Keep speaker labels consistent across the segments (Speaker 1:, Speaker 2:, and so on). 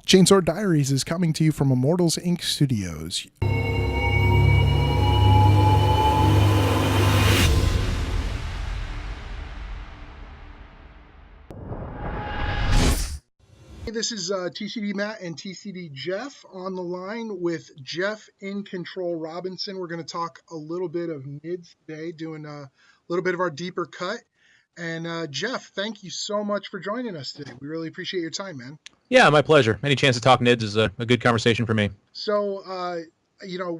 Speaker 1: Chainsaw Diaries is coming to you from Immortals Inc. Studios. This is TCD Matt and TCD Geoff on the line with Geoff iNcontroL Robinson. We're going to talk a little bit of NIDS today, doing a little bit of our deeper cut. And Geoff, thank you so much for joining us today. We really appreciate your time, man.
Speaker 2: Yeah, my pleasure. Any chance to talk NIDS is a good conversation for me.
Speaker 1: So,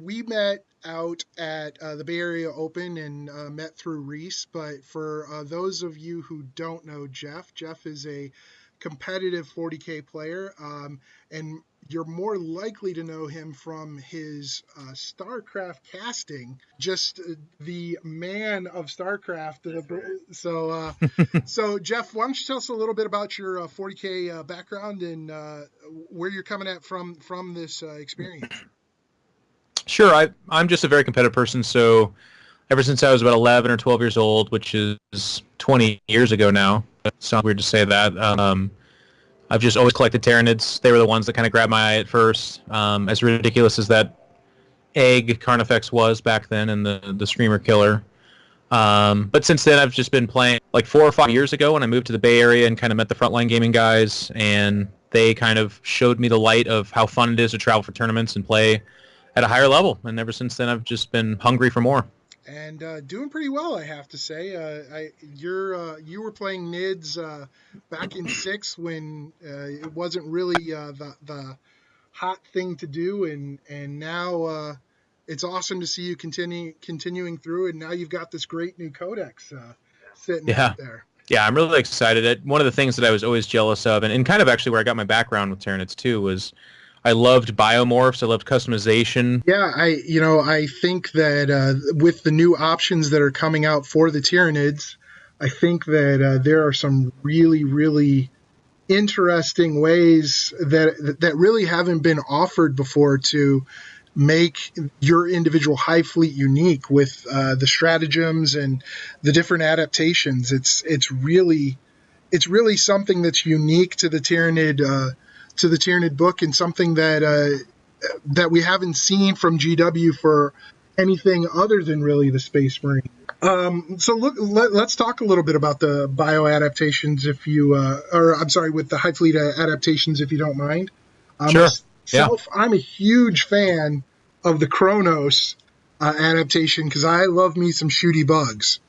Speaker 1: we met out at the Bay Area Open and met through Reese. But for those of you who don't know Geoff is a competitive 40K player, and you're more likely to know him from his StarCraft casting, just the man of StarCraft. So Geoff, why don't you tell us a little bit about your 40K background and where you're coming at from this experience?
Speaker 2: Sure, I'm just a very competitive person, so ever since I was about 11 or 12 years old, which is 20 years ago now. It sounds weird to say that. I've just always collected Tyranids. They were the ones that kind of grabbed my eye at first. As ridiculous as that egg Carnifex was back then and the Screamer Killer. But since then, I've just been playing. Like 4 or 5 years ago when I moved to the Bay Area and kind of met the Frontline Gaming guys, and they kind of showed me the light of how fun it is to travel for tournaments and play at a higher level. And ever since then, I've just been hungry for more.
Speaker 1: And doing pretty well, I have to say. You were playing NIDS back in 6 when it wasn't really the hot thing to do, and now it's awesome to see you continuing through. And now you've got this great new codex sitting out there.
Speaker 2: Yeah, I'm really excited. One of the things that I was always jealous of, and kind of actually where I got my background with Tyranids too, was I loved biomorphs. I loved customization.
Speaker 1: Yeah, I think that with the new options that are coming out for the Tyranids, I think that there are some really, really interesting ways that really haven't been offered before to make your individual hive fleet unique with the stratagems and the different adaptations. It's really something that's unique to the Tyranid book, and something that we haven't seen from GW for anything other than really the Space Marine. So let's talk a little bit about the bio adaptations, with the Hive Fleet adaptations, if you don't mind.
Speaker 2: Sure.
Speaker 1: I'm a huge fan of the Kronos adaptation because I love me some shooty bugs.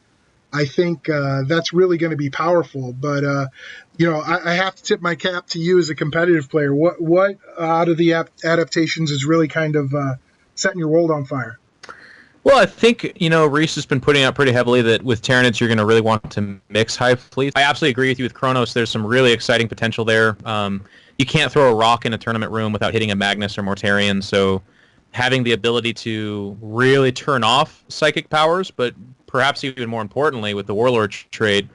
Speaker 1: I think that's really going to be powerful. But, I have to tip my cap to you as a competitive player. What out of the adaptations is really kind of setting your world on fire?
Speaker 2: Well, I think, Reese has been putting out pretty heavily that with Tyranids, you're going to really want to mix hive fleets. I absolutely agree with you with Kronos. There's some really exciting potential there. You can't throw a rock in a tournament room without hitting a Magnus or Mortarion, so having the ability to really turn off psychic powers, but perhaps even more importantly with the Warlord trade,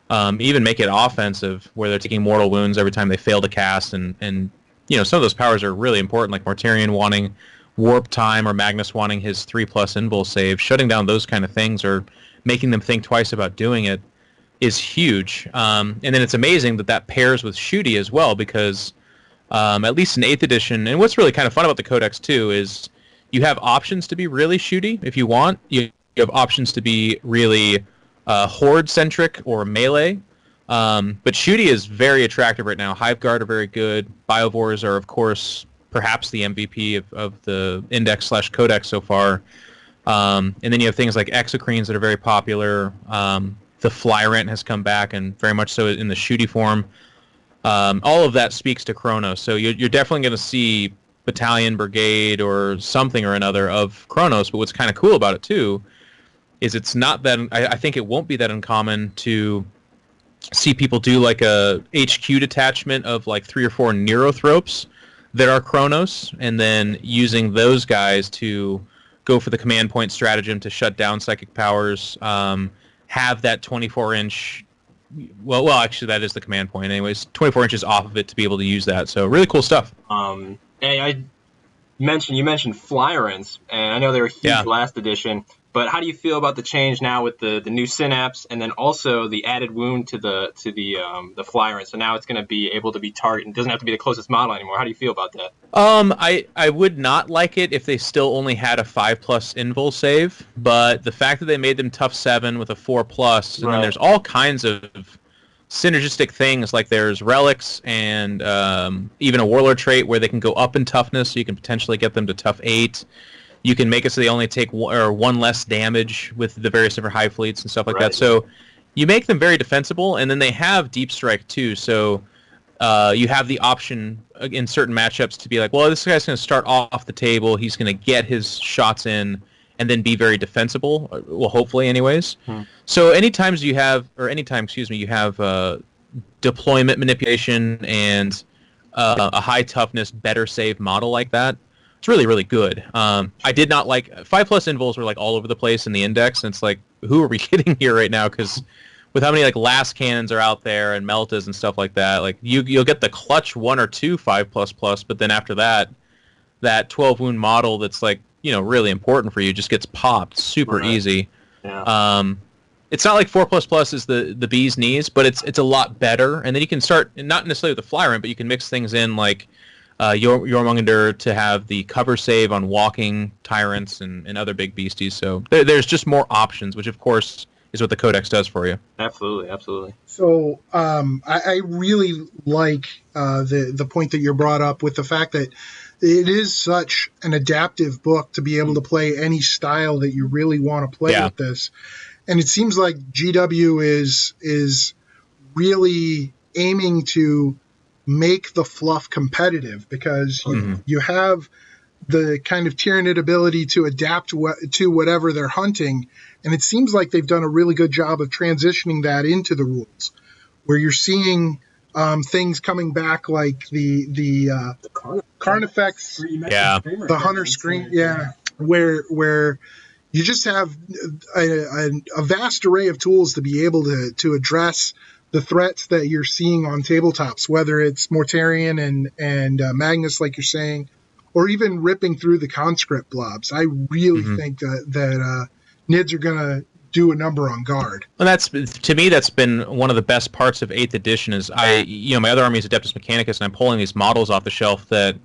Speaker 2: even make it offensive where they're taking mortal wounds every time they fail to cast, and some of those powers are really important, like Mortarion wanting warp time or Magnus wanting his 3+ invul save. Shutting down those kind of things or making them think twice about doing it is huge. And then it's amazing that pairs with Shooty as well, because at least in 8th edition, and what's really kind of fun about the Codex too is you have options to be really Shooty if you want. You have options to be really Horde-centric or melee. But Shooty is very attractive right now. Hive Guard are very good. Biovores are, of course, perhaps the MVP of the Index/Codex so far. And then you have things like Exocrines that are very popular. The Flyrant has come back, and very much so in the Shooty form. All of that speaks to Kronos. So you're definitely going to see battalion, brigade, or something or another of Kronos. But what's kind of cool about it, too, is it's not that... I think it won't be that uncommon to see people do like a HQ detachment of like 3 or 4 Neurothropes that are Kronos, and then using those guys to go for the command point stratagem to shut down psychic powers, have that 24-inch... Well, actually, that is the command point anyways. 24 inches off of it to be able to use that. So really cool stuff.
Speaker 3: Hey, you mentioned Flyrants, and I know they were huge last edition. But how do you feel about the change now with the new synapse, and then also the added wound to the Flyrant? So now it's going to be able to be targeted. It doesn't have to be the closest model anymore. How do you feel about that?
Speaker 2: I would not like it if they still only had a 5+ invul save, but the fact that they made them tough 7 with a 4+, and then there's all kinds of synergistic things, like there's relics and even a warlord trait where they can go up in toughness, so you can potentially get them to tough 8. You can make it so they only take one less damage with the various different hive fleets and stuff like that. So you make them very defensible, and then they have deep strike too. So you have the option in certain matchups to be like, well, this guy's going to start off the table. He's going to get his shots in and then be very defensible. Well, hopefully, anyways. So anytime you have deployment manipulation and a high toughness, better save model like that, it's really, really good. I did not like 5+ invuls were like all over the place in the index, and it's like, who are we kidding here right now? Because with how many like last cannons are out there and meltas and stuff like that, like you'll get the clutch 1 or 2 5++, but then after that 12 wound model that's like, you know, really important for you just gets popped super easy. It's not like 4++ is the bee's knees, but it's a lot better. And then you can start not necessarily with the Flyrant, but you can mix things in like Jormungandr to have the cover save on walking tyrants and other big beasties. So there's just more options, which of course is what the Codex does for you.
Speaker 3: Absolutely.
Speaker 1: So I really like the point that you brought up with the fact that it is such an adaptive book to be able to play any style that you really want to play with this. And it seems like GW is really aiming to make the fluff competitive, because you have the kind of Tyranid ability to adapt to whatever they're hunting, and it seems like they've done a really good job of transitioning that into the rules, where you're seeing things coming back like the Carnifex, the Hunter Scream, where you just have a vast array of tools to be able to address the threats that you're seeing on tabletops, whether it's Mortarion and Magnus, like you're saying, or even ripping through the conscript blobs. I really think that Nids are going to do a number on guard.
Speaker 2: And that's, to me, that's been one of the best parts of 8th edition is my other army is Adeptus Mechanicus, and I'm pulling these models off the shelf that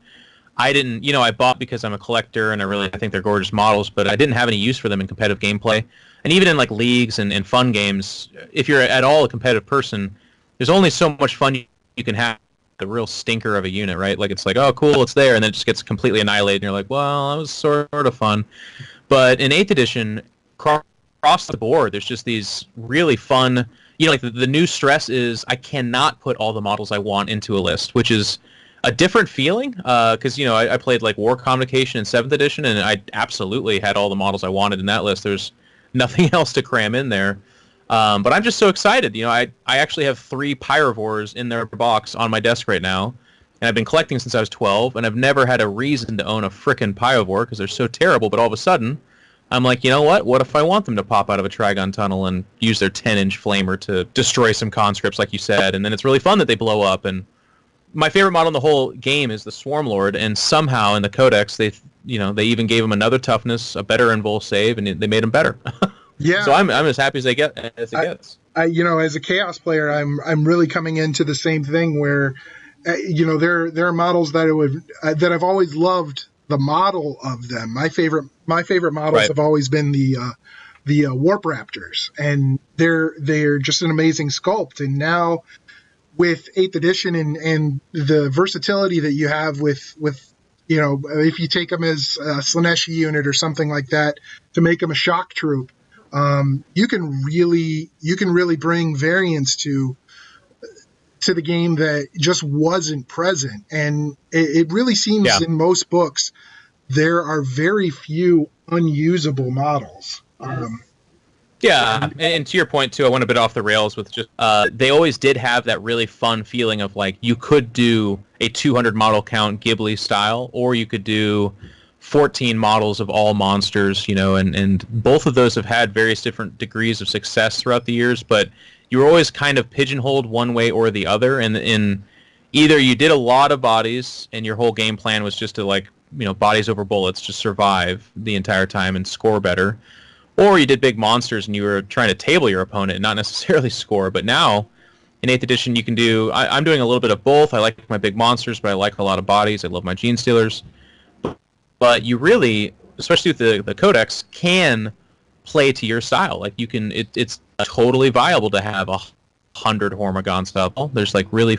Speaker 2: I didn't, I bought because I'm a collector and I think they're gorgeous models, but I didn't have any use for them in competitive gameplay. And even in like leagues and fun games, if you're at all a competitive person, there's only so much fun you can have. The real stinker of a unit, right? Like it's like, oh, cool, it's there, and then it just gets completely annihilated, and you're like, well, that was sort of fun. But in 8th edition, across the board, there's just these really fun, like the new stress is I cannot put all the models I want into a list, which is a different feeling, because I played like War Convocation in 7th edition, and I absolutely had all the models I wanted in that list. There's nothing else to cram in there. But I'm just so excited. I actually have 3 Pyrovores in their box on my desk right now, and I've been collecting since I was 12, and I've never had a reason to own a frickin' Pyrovore because they're so terrible, but all of a sudden, I'm like, you know what? What if I want them to pop out of a Trigon tunnel and use their 10-inch flamer to destroy some conscripts, like you said, and then it's really fun that they blow up. And my favorite model in the whole game is the Swarmlord, and somehow in the Codex, they even gave him another toughness, a better invul save, and they made him better.
Speaker 1: Yeah.
Speaker 2: So I'm as happy as it gets.
Speaker 1: As a Chaos player, I'm really coming into the same thing where, there are models that I've always loved the model of them. My favorite models have always been the Warp Raptors, and they're just an amazing sculpt. And now with 8th edition and the versatility that you have with if you take them as a Slaneshi unit or something like that to make them a shock troop. You can really bring variance to the game that just wasn't present, and it really seems in most books there are very few unusable models.
Speaker 2: And to your point too, I went a bit off the rails with just they always did have that really fun feeling of like you could do a 200 model count Ghibli style, or you could do 14 models of all monsters, and both of those have had various different degrees of success throughout the years, but you were always kind of pigeonholed one way or the other, and in either you did a lot of bodies and your whole game plan was just to bodies over bullets, just survive the entire time and score better, or you did big monsters and you were trying to table your opponent and not necessarily score. But now in 8th edition, you can do. I'm doing a little bit of both. I like my big monsters, but I like a lot of bodies. I love my Gene Stealers. But you really, especially with the Codex, can play to your style. Like you can, it's totally viable to have 100 Hormigons style. There's like really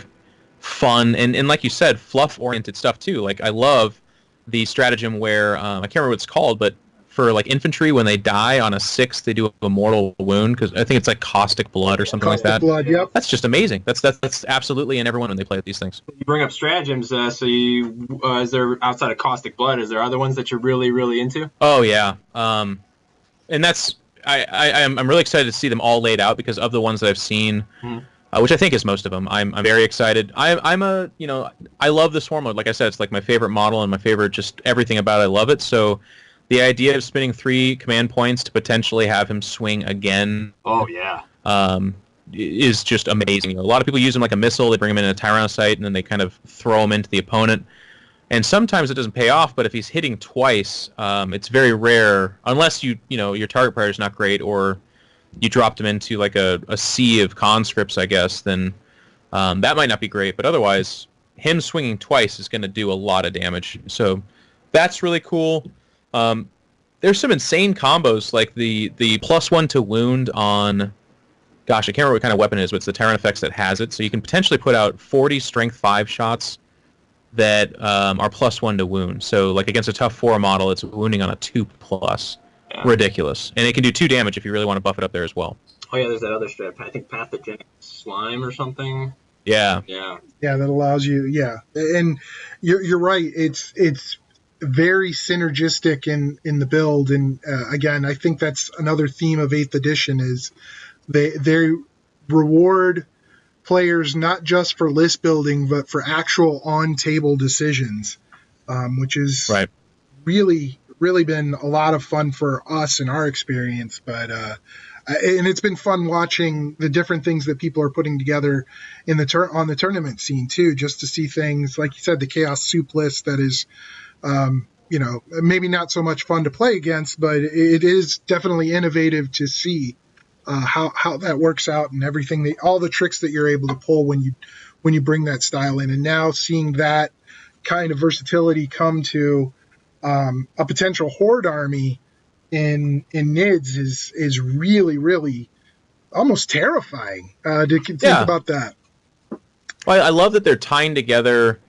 Speaker 2: fun and like you said, fluff oriented stuff too. Like I love the stratagem where I can't remember what it's called, but for like infantry, when they die on a 6, they do a mortal wound because I think it's like caustic blood or something like that.
Speaker 1: Blood, yep.
Speaker 2: That's just amazing. That's absolutely in everyone when they play with these things.
Speaker 3: You bring up stratagems, so you is there outside of caustic blood? Is there other ones that you're really into?
Speaker 2: Oh yeah, and that's I'm really excited to see them all laid out because of the ones that I've seen, which I think is most of them. I'm very excited. I'm a I love the swarm mode. Like I said, it's like my favorite model and my favorite just everything about it. I love it. So the idea of spending 3 command points to potentially have him swing again.
Speaker 3: Oh yeah.
Speaker 2: Is just amazing. A lot of people use him like a missile. They bring him in a Tyrannocyte and then they kind of throw him into the opponent. And sometimes it doesn't pay off, but if he's hitting twice, it's very rare, unless your target player is not great, or you dropped him into like a sea of conscripts, I guess, then that might not be great. But otherwise, him swinging twice is going to do a lot of damage. So that's really cool. There's some insane combos, like the +1 to wound on, gosh, I can't remember what kind of weapon it is, but it's the Tyrannifex that has it. So you can potentially put out 40 strength 5 shots that are +1 to wound. So like against a tough 4 model, it's wounding on a 2+. Yeah. Ridiculous. And it can do 2 damage if you really want to buff it up there as well.
Speaker 3: Oh yeah, there's that other strat. I think pathogenic slime or something.
Speaker 2: Yeah.
Speaker 3: Yeah.
Speaker 1: Yeah, that allows you. Yeah, and you're right. It's very synergistic in the build. And again, I think that's another theme of 8th edition is they reward players not just for list building but for actual on-table decisions, which is
Speaker 2: right.
Speaker 1: really been a lot of fun for us in our experience. But and it's been fun watching the different things that people are putting together in on the tournament scene too, just to see things like you said, the Chaos Soup list that is maybe not so much fun to play against, but it is definitely innovative to see how that works out and everything, all the tricks that you're able to pull when you bring that style in. And now seeing that kind of versatility come to a potential horde army in NIDS is really almost terrifying to think about that.
Speaker 2: Well, I love that they're tying together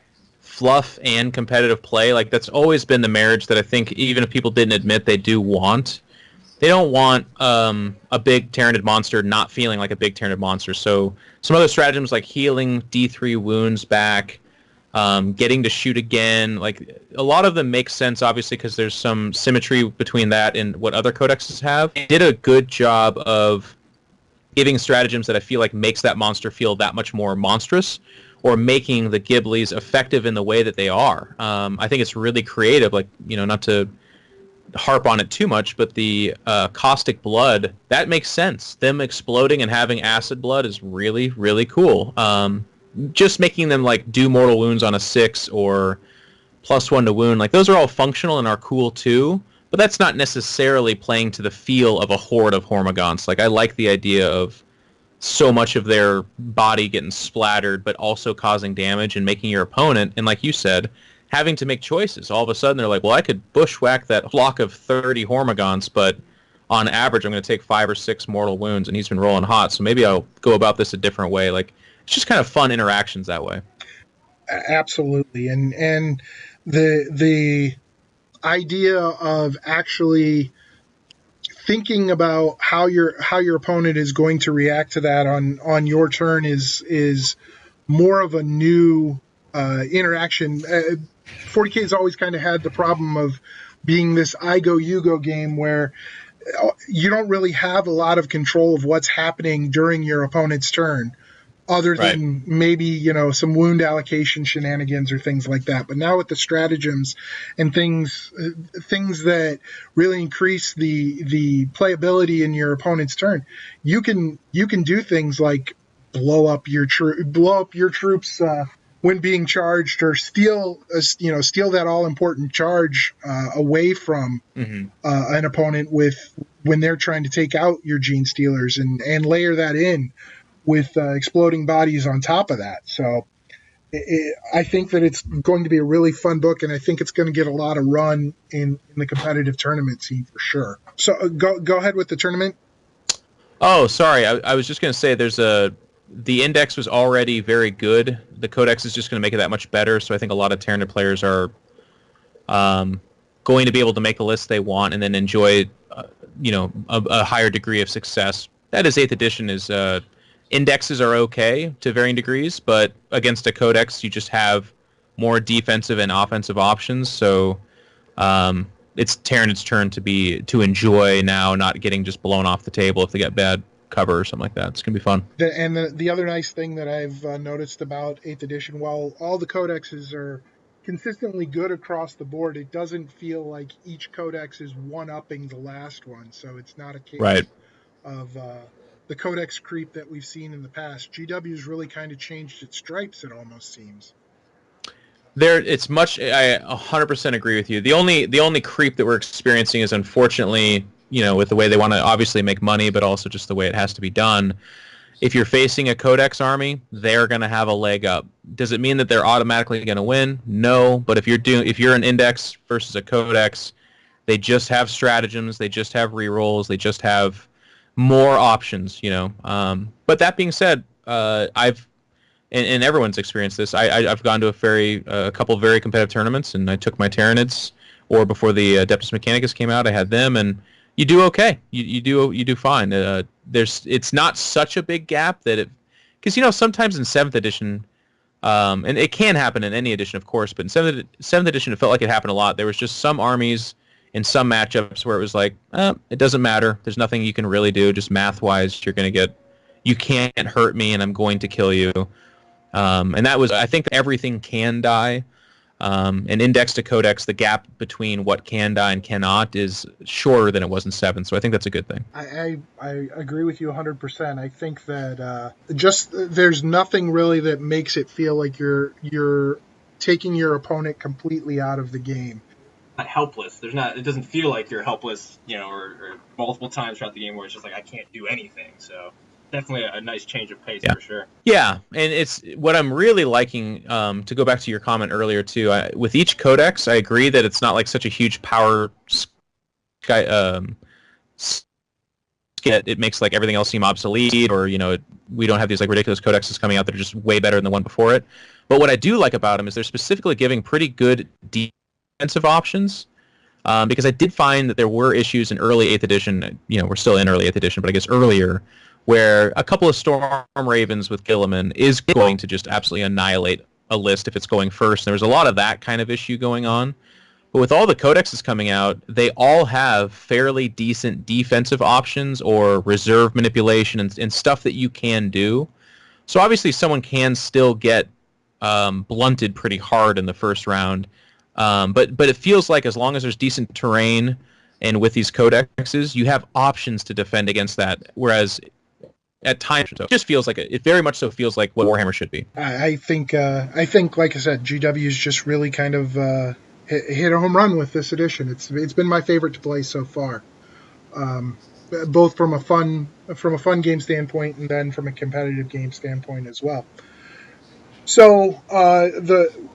Speaker 2: fluff and competitive play. Like that's always been the marriage that I think even if people didn't admit they do want. They don't want a big Tyranid monster not feeling like a big Tyranid monster. So some other stratagems like healing D3 wounds back, getting to shoot again, like a lot of them make sense obviously because there's some symmetry between that and what other codexes have. They did a good job of giving stratagems that I feel like makes that monster feel that much more monstrous, or making the Ghiblies effective in the way that they are. I think it's really creative, like, not to harp on it too much, but the caustic blood, that makes sense. Them exploding and having acid blood is really cool. Just making them like do mortal wounds on a 6 or +1 to wound, like those are all functional and are cool too, but that's not necessarily playing to the feel of a horde of Hormigons. Like I like the idea of so much of their body getting splattered, but also causing damage and making your opponent, and like you said, having to make choices. All of a sudden, they're like, well, I could bushwhack that flock of 30 Hormigons, but on average, I'm going to take 5 or 6 mortal wounds, and he's been rolling hot, so maybe I'll go about this a different way. Like, it's just kind of fun interactions that way.
Speaker 1: Absolutely, and the idea of actually thinking about how your opponent is going to react to that on your turn is more of a new interaction. 40K has always kind of had the problem of being this I go you go game where you don't really have a lot of control of what's happening during your opponent's turn, other than maybe some wound allocation shenanigans or things like that. But now with the stratagems and things that really increase the playability in your opponent's turn, you can do things like blow up your troops when being charged, or steal that all important charge away from an opponent with when they're trying to take out your gene stealers and layer that in with exploding bodies on top of that. So I think that it's going to be a really fun book, and I think it's going to get a lot of run in the competitive tournament scene for sure. So go ahead with the tournament.
Speaker 2: Oh, sorry. I was just going to say the index was already very good. The codex is just going to make it that much better. So I think a lot of Tyranid players are going to be able to make the list they want and then enjoy, a higher degree of success. That is 8th edition is indexes are okay to varying degrees, but against a codex you just have more defensive and offensive options. So it's Tyranid's turn to enjoy now, not getting just blown off the table if they get bad cover or something like that. It's gonna be fun.
Speaker 1: The other nice thing that I've noticed about 8th edition, while all the codexes are consistently good across the board, it doesn't feel like each codex is one-upping the last one. So it's not a case
Speaker 2: Right.
Speaker 1: of the codex creep that we've seen in the past. GW's really kind of changed its stripes, it almost seems.
Speaker 2: It's much. I 100% agree with you. The only creep that we're experiencing is, unfortunately, with the way they want to obviously make money, but also just the way it has to be done. If you're facing a codex army, they're going to have a leg up. Does it mean that they're automatically going to win? No. But if you're an index versus a codex, they just have stratagems, they just have rerolls, they just have more options. But that being said, and everyone's experienced this. I've gone to a couple of very competitive tournaments, and I took my Tyranids, or before the Adeptus Mechanicus came out, I had them, and you do okay. You do fine. It's not such a big gap because sometimes in 7th edition, and it can happen in any edition, of course, but in 7th edition, it felt like it happened a lot. There was just some armies in some matchups where it was like, it doesn't matter. There's nothing you can really do. Just math-wise, you can't hurt me, and I'm going to kill you. And that was, I think, everything can die. And index to codex, the gap between what can die and cannot is shorter than it was in 7. So I think that's a good thing.
Speaker 1: I agree with you 100%. I think that there's nothing really that makes it feel like you're taking your opponent completely out of the game.
Speaker 3: Not helpless. It doesn't feel like you're helpless, or multiple times throughout the game where it's just like I can't do anything. So definitely a nice change of pace for sure.
Speaker 2: Yeah, and it's what I'm really liking. To go back to your comment earlier too, with each codex, I agree that it's not like such a huge power. It makes like everything else seem obsolete, or we don't have these like ridiculous codexes coming out that are just way better than the one before it. But what I do like about them is they're specifically giving pretty good defensive options. Because I did find that there were issues in early 8th edition. We're still in early 8th edition, but I guess earlier, where a couple of Storm Ravens with Gilliman is going to just absolutely annihilate a list if it's going first. There was a lot of that kind of issue going on. But with all the codexes coming out, they all have fairly decent defensive options or reserve manipulation and stuff that you can do. So obviously someone can still get blunted pretty hard in the first round. But it feels like as long as there's decent terrain and with these codexes, you have options to defend against that. Whereas at times, it just feels like it very much so feels like what Warhammer should be.
Speaker 1: I think, like I said, GW's just really kind of hit a home run with this edition. It's been my favorite to play so far, both from a fun game standpoint and then from a competitive game standpoint as well. So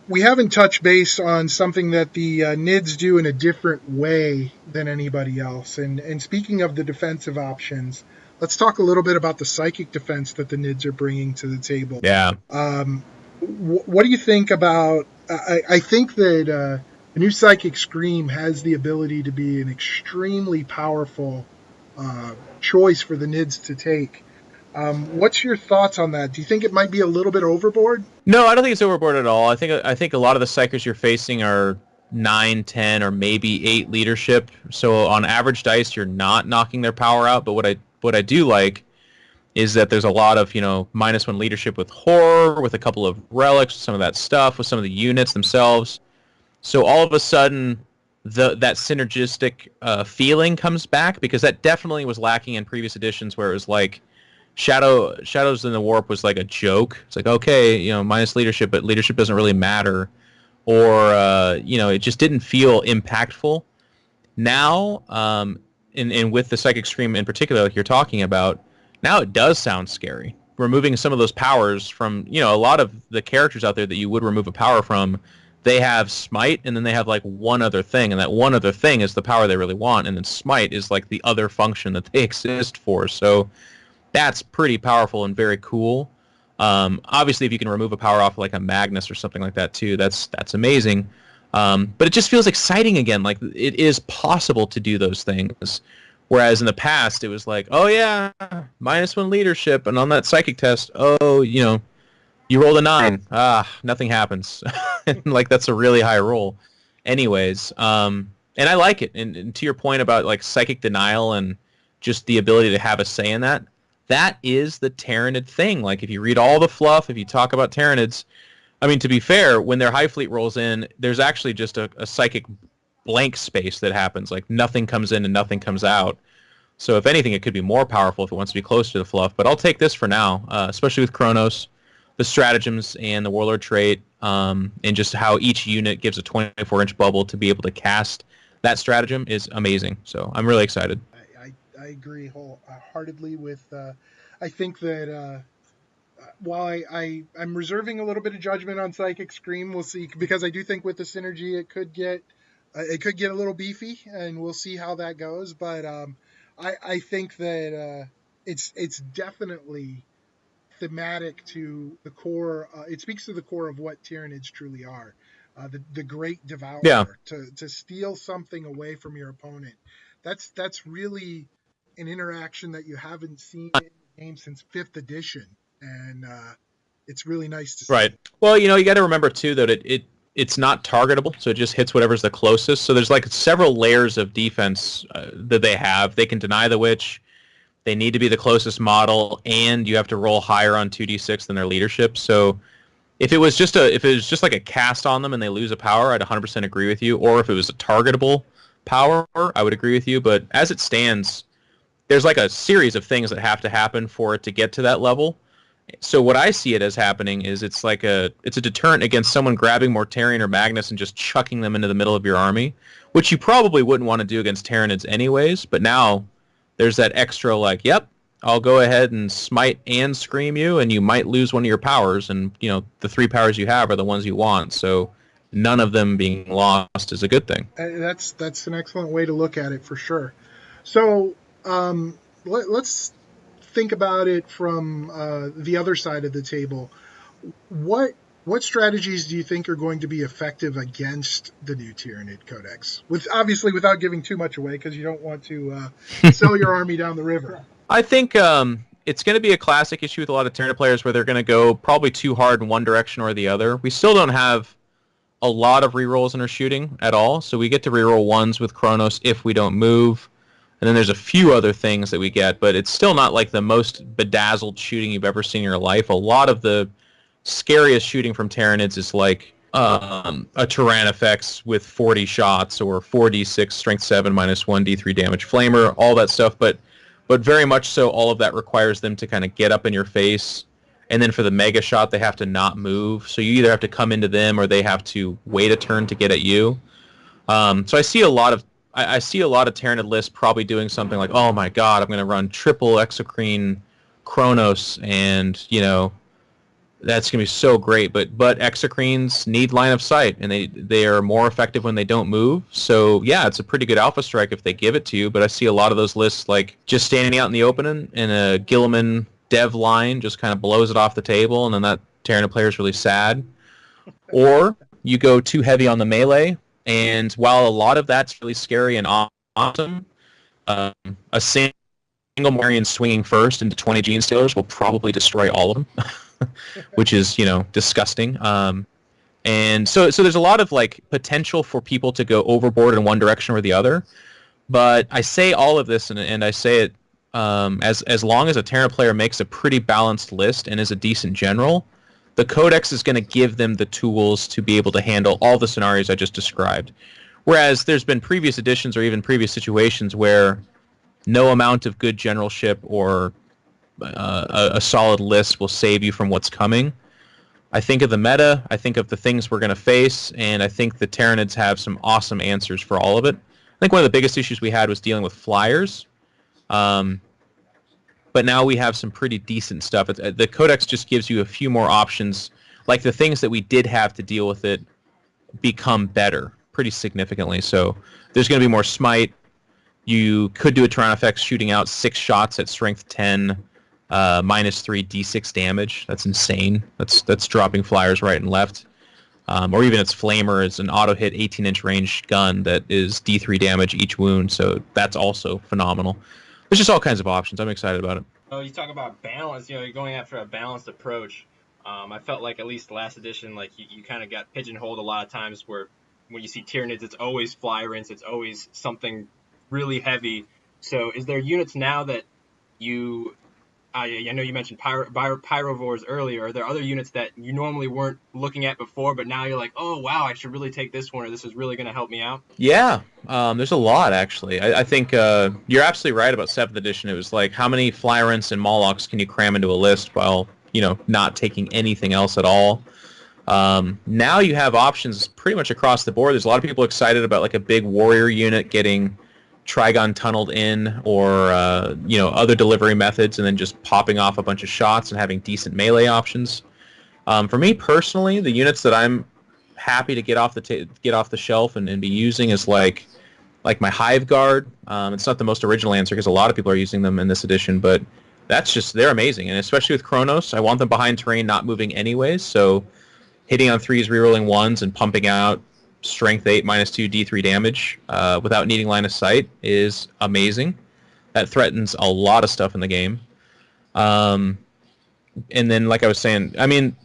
Speaker 1: we haven't touched base on something that the NIDs do in a different way than anybody else. And speaking of the defensive options, let's talk a little bit about the psychic defense that the NIDs are bringing to the table.
Speaker 2: Yeah.
Speaker 1: What do you think about? I think that the new Psychic Scream has the ability to be an extremely powerful choice for the NIDs to take. What's your thoughts on that? Do you think it might be a little bit overboard?
Speaker 2: No, I don't think it's overboard at all. I think a lot of the psychers you're facing are 9, 10, or maybe 8 leadership. So on average dice, you're not knocking their power out. But what I do like is that there's a lot of -1 leadership with horror, with a couple of relics, some of that stuff, with some of the units themselves. So all of a sudden, that synergistic feeling comes back, because that definitely was lacking in previous editions, where it was like Shadows in the Warp was like a joke. It's like, okay, minus leadership, but leadership doesn't really matter, or it just didn't feel impactful. Now, and with the Psychic Scream in particular, like you're talking about, now it does sound scary. Removing some of those powers from, a lot of the characters out there that you would remove a power from, they have Smite, and then they have like one other thing, and that one other thing is the power they really want, and then Smite is like the other function that they exist for. So that's pretty powerful and very cool. Obviously, if you can remove a power off like a Magnus or something like that too, that's amazing. But it just feels exciting again. Like it is possible to do those things. Whereas in the past, it was like, oh yeah, -1 leadership, and on that psychic test, oh, you rolled a 9. Nothing happens. Like that's a really high roll. Anyways, and I like it. And to your point about like psychic denial and just the ability to have a say in that, that is the Tyranid thing. Like if you read all the fluff, if you talk about Tyranids, I mean, to be fair, when their High Fleet rolls in, there's actually just a psychic blank space that happens. Like nothing comes in and nothing comes out. So if anything, it could be more powerful if it wants to be close to the fluff. But I'll take this for now, especially with Kronos, the stratagems, and the Warlord trait, and just how each unit gives a 24-inch bubble to be able to cast that stratagem is amazing. So I'm really excited.
Speaker 1: I agree wholeheartedly with. I think that while I'm reserving a little bit of judgment on Psychic Scream, we'll see, because I do think with the synergy it could get a little beefy, and we'll see how that goes. But I think that it's definitely thematic to the core. It speaks to the core of what Tyranids truly are. The great devourer.
Speaker 2: Yeah.
Speaker 1: To steal something away from your opponent. That's really an interaction that you haven't seen in the game since 5th edition, and it's really nice to see.
Speaker 2: Right. Well, you got to remember too that it's not targetable, so it just hits whatever's the closest. So there's like several layers of defense that they have. They can deny the witch. They need to be the closest model, and you have to roll higher on 2d6 than their leadership. So if it was just like a cast on them and they lose a power, I'd 100% agree with you. Or if it was a targetable power, I would agree with you. But as it stands, there's like a series of things that have to happen for it to get to that level. So what I see it as happening is it's a deterrent against someone grabbing Mortarion or Magnus and just chucking them into the middle of your army, which you probably wouldn't want to do against Tyranids anyways. But now there's that extra like, yep, I'll go ahead and smite and scream you, and you might lose one of your powers, and the 3 powers you have are the ones you want. So none of them being lost is a good thing.
Speaker 1: That's an excellent way to look at it for sure. So let's think about it from the other side of the table. What strategies do you think are going to be effective against the new Tyranid Codex? Obviously without giving too much away, because you don't want to sell your army down the river.
Speaker 2: I think it's going to be a classic issue with a lot of Tyranid players where they're going to go probably too hard in one direction or the other. We still don't have a lot of rerolls in our shooting at all, so we get to reroll 1s with Kronos if we don't move. And then there's a few other things that we get, but it's still not like the most bedazzled shooting you've ever seen in your life. A lot of the scariest shooting from Tyranids is like a Tyrannifex with 40 shots or 4d6 strength 7 -1 d3 damage flamer, all that stuff. But very much so, all of that requires them to kind of get up in your face. And then for the mega shot, they have to not move. So you either have to come into them or they have to wait a turn to get at you. So I see a lot of Tyranid lists probably doing something like, oh my god, I'm going to run triple Exocrine Kronos, and that's going to be so great. But Exocrines need line of sight, and they are more effective when they don't move. So yeah, it's a pretty good alpha strike if they give it to you. But I see a lot of those lists like just standing out in the open, and a Gilliman dev line just kind of blows it off the table, and then that Tyranid player is really sad. Or you go too heavy on the melee. And while a lot of that's really scary and awesome, a single Marion swinging first into 20 Gene Stealers will probably destroy all of them, which is, disgusting. And so there's a lot of like potential for people to go overboard in one direction or the other. But I say all of this, and I say it as long as a Terran player makes a pretty balanced list and is a decent general, the Codex is going to give them the tools to be able to handle all the scenarios I just described. Whereas there's been previous editions or even previous situations where no amount of good generalship or a solid list will save you from what's coming. I think of the meta, I think of the things we're going to face, and I think the Tyranids have some awesome answers for all of it. I think one of the biggest issues we had was dealing with flyers. But now we have some pretty decent stuff. The Codex just gives you a few more options. Like the things that we did have to deal with it become better pretty significantly. So there's going to be more smite. You could do a Tyrannofex shooting out 6 shots at strength 10, -3 d6 damage. That's insane. That's dropping flyers right and left. Or even its Flamer is an auto-hit 18-inch range gun that is d3 damage each wound, so that's also phenomenal. There's just all kinds of options. I'm excited about it.
Speaker 3: Oh, you talk about balance. You're going after a balanced approach. I felt like at least last edition, like you kind of got pigeonholed a lot of times where when you see Tyranids, it's always Flyrints, it's always something really heavy. So is there units now that you... I know you mentioned Pyrovores earlier. Are there other units that you normally weren't looking at before, but now you're like, oh, wow, I should really take this one, or this is really going to help me out?
Speaker 2: Yeah, there's a lot, actually. I think you're absolutely right about 7th edition. It was like, how many Flyrants and Molochs can you cram into a list while, not taking anything else at all? Now you have options pretty much across the board. There's a lot of people excited about like a big warrior unit getting Trigon tunneled in, or other delivery methods, and then just popping off a bunch of shots and having decent melee options. For me personally, the units that I'm happy to get off the shelf and be using is like my Hive Guard. It's not the most original answer because a lot of people are using them in this edition, but they're amazing, and especially with Chronos, I want them behind terrain, not moving anyways. So hitting on 3s, rerolling 1s, and pumping out strength 8 -2 d3 damage without needing line of sight is amazing. That threatens a lot of stuff in the game. And then, like I was saying, I mean,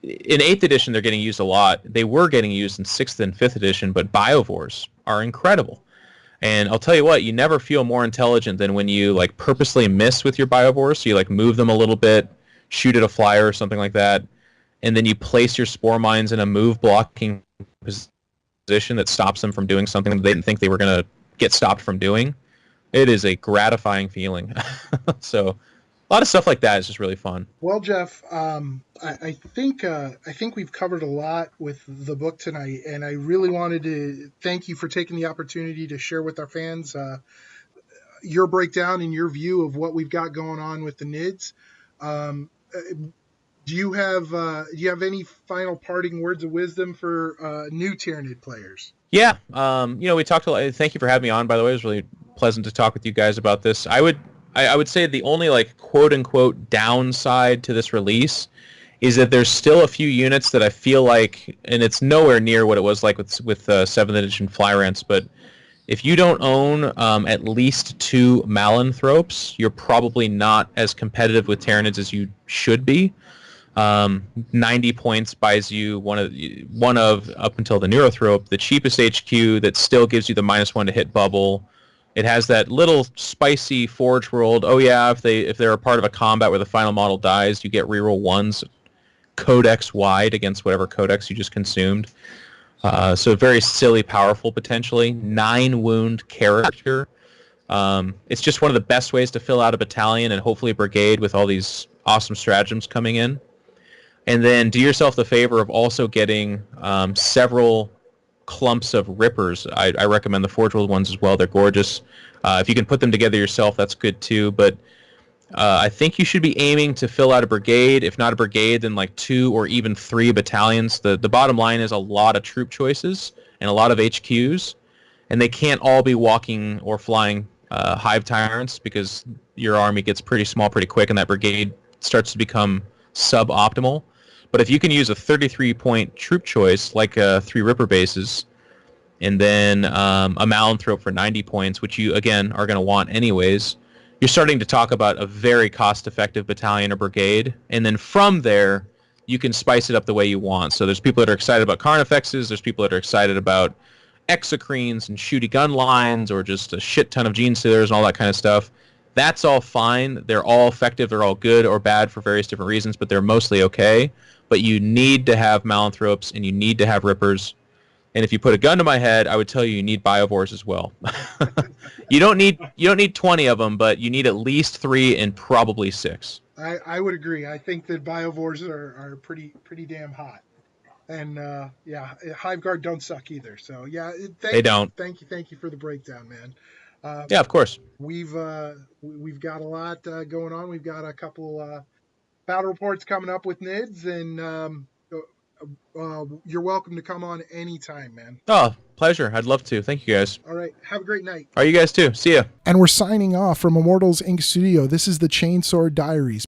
Speaker 2: in 8th edition they're getting used a lot. They were getting used in 6th and 5th edition, but Biovores are incredible. And I'll tell you what, you never feel more intelligent than when you like purposely miss with your Biovores. So you like move them a little bit, shoot at a flyer or something like that, and then you place your Spore Mines in a move blocking position that stops them from doing something that they didn't think they were going to get stopped from doing. It is a gratifying feeling. So a lot of stuff like that is just really fun.
Speaker 1: Well, Geoff, I think we've covered a lot with the book tonight, and I really wanted to thank you for taking the opportunity to share with our fans your breakdown and your view of what we've got going on with the NIDS. Do you have any final parting words of wisdom for new Tyranid players?
Speaker 2: Yeah, we talked a lot. Thank you for having me on, by the way. It was really pleasant to talk with you guys about this. I would say the only like quote unquote downside to this release is that there's still a few units that I feel like, and it's nowhere near what it was like with 7th edition Flyrants, but if you don't own at least 2 Malanthropes, you're probably not as competitive with Tyranids as you should be. 90 points buys you one of up until the Neurothrope, the cheapest HQ that still gives you the -1 to hit bubble. It has that little spicy Forge World. Oh yeah, if they're a part of a combat where the final model dies, you get reroll 1s codex wide against whatever codex you just consumed. So very silly, powerful potentially. 9 wound character. It's just one of the best ways to fill out a battalion and hopefully a brigade with all these awesome stratagems coming in. And then do yourself the favor of also getting several clumps of Rippers. I recommend the Forge World ones as well. They're gorgeous. If you can put them together yourself, that's good too. But I think you should be aiming to fill out a brigade. If not a brigade, then like 2 or even 3 battalions. The bottom line is a lot of troop choices and a lot of HQs. And they can't all be walking or flying Hive Tyrants because your army gets pretty small pretty quick and that brigade starts to become suboptimal. But if you can use a 33-point troop choice, like 3 Ripper bases, and then a Malanthrope for 90 points, which you, again, are going to want anyways, you're starting to talk about a very cost-effective battalion or brigade. And then from there, you can spice it up the way you want. So there's people that are excited about Carnifexes, there's people that are excited about Exocrines and shooty gun lines, or just a shit ton of Genestealers and all that kind of stuff. That's all fine. They're all effective. They're all good or bad for various different reasons, but they're mostly okay. But you need to have Malanthropes and you need to have Rippers. And if you put a gun to my head, I would tell you need Biovores as well. You don't need 20 of them, but you need at least 3 and probably 6.
Speaker 1: I would agree. I think that Biovores are pretty damn hot. And yeah, Hive Guard don't suck either. So yeah,
Speaker 2: They don't.
Speaker 1: thank you for the breakdown, man.
Speaker 2: Yeah, of course.
Speaker 1: We've got a lot going on. We've got a couple battle reports coming up with NIDS, and you're welcome to come on anytime, man.
Speaker 2: Oh, pleasure. I'd love to. Thank you, guys.
Speaker 1: All right, have a great night.
Speaker 2: All right, you guys too. See ya.
Speaker 4: And we're signing off from Immortals Inc. Studio. This is the Chainsaw Diaries.